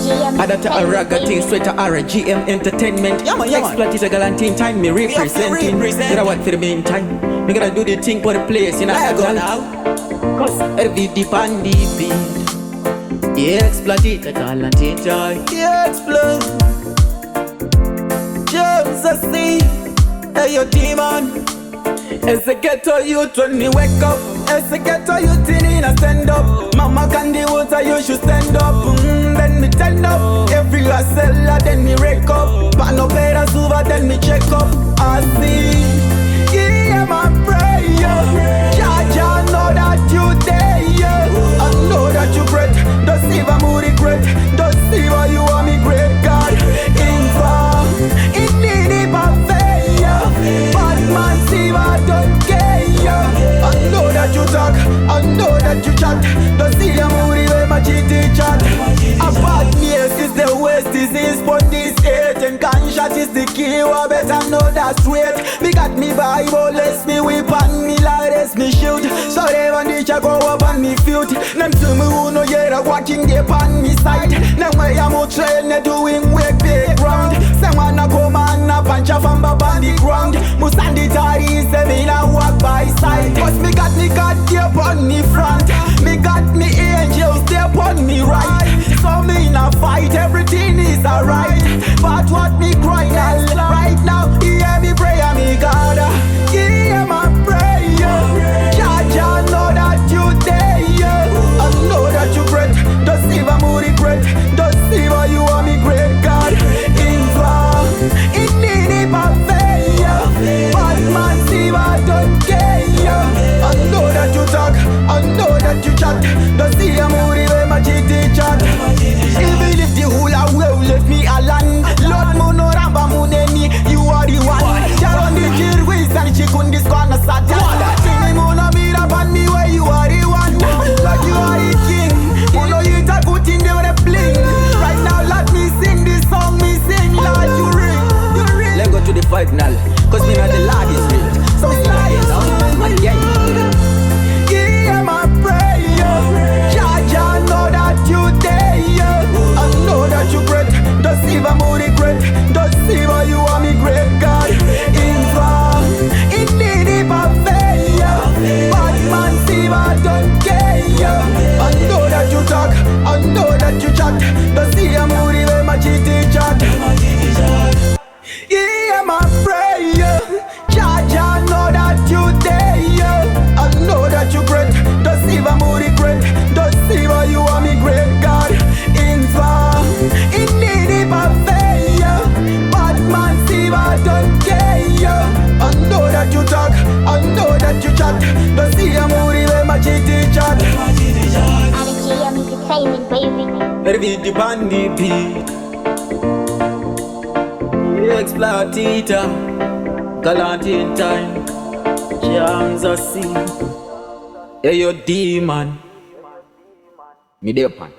Adata Aragating, Sweater RGM Entertainment. Exploit it a galantine time, me representing. Get what for the meantime. Me gotta do the thing for the place, you know. Cause every deep and deep beat. Yeah, exploit it a galantine time. Yeah, explode. James I see. Hey, your demon. As a ghetto youth when me wake up. As a ghetto youth in a stand up. Mama candy water you should stand up. Then me stand up. Every last seller then me rake up. But no better super then me check up. I see. Yeah, my prayer. Jah know that you there. I know that you great. Don't see my moody great. Don't see why you want me great God. In far, in need of failure. Bad man see I don't care. I know that you talk, I know that you chat. Don't see the moody where my GT chat. A bad news is the worst disease for this age. And gunshot is the key, I better know that's straight. Me got me Bible, let's me whip and me light, me shoot. So they want to check go up on me feud. Them to me who know you're walking there on me side. Them way I'm out train, they doing work big ground. Someone a come and a punch a from on the ground. Musandi Tari say me now walk by side. Cause me got God there on me front. Me got me angels there on me right. So me in a fight, everything is alright. But what me crying right now, hear me prayer, me God. Hear my prayer. Jah know that you there. I know that you great. Don't see my moody great. Don't see why you want me great God. In far, in need of failure. Bad man see I don't care. I know that you talk, I know that you chat. Don't see a moody where my GT chat. Even if the hula will left me alone. Lord Mono Ramba Muneni, you are the one. You're on the kill with and she couldn't discount a satan. See me Mono Mira Ban me where you are the one. Like you are the king. Mono you talk good thing they wanna bling. Right now let me sing this song, me sing like you ring. Let's go to the final. Cause me not the largest rate. So it's like it now. My gang. Yeah, my prayer. Jah know that you there. I know that you great. Don't see my moody great. Don't see why you want me great God. In far, in need of failure. Bad man see I don't care. I know that you talk. I know that you chat. Don't see a moody where my GT chat. Yeah, my prayer. Jah know that you there. I know that you great. Don't see my moody great. Don't see why you want me great God. In far, in need of failure. Bad man see I don't care. I know that you talk. I know that you chat. Don't see a moody where my GT chat. RGM Entertainment, baby. Every deep and deep beat. Exploit it, galantine time. James I see. Hey, your demon. Me there, pan.